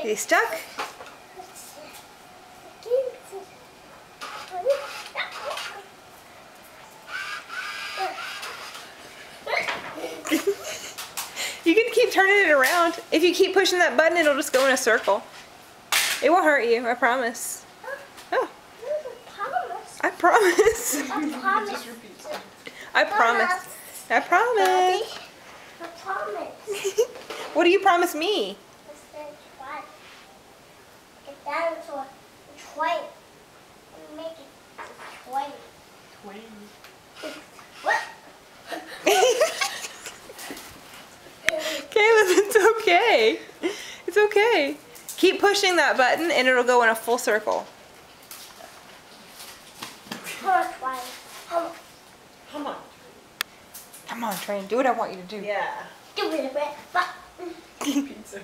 You stuck? You can keep turning it around. If you keep pushing that button, it'll just go in a circle. It won't hurt you, I promise. Oh. I promise. I promise. I promise. I promise. What do you promise me? Get that into a twain. Make it twain. What? Caleb, it's okay. It's okay. Keep pushing that button and it'll go in a full circle. Come on, twain. Come on. Come on. Come on, Train. Do what I want you to do. Yeah. Do it, but. Pizza.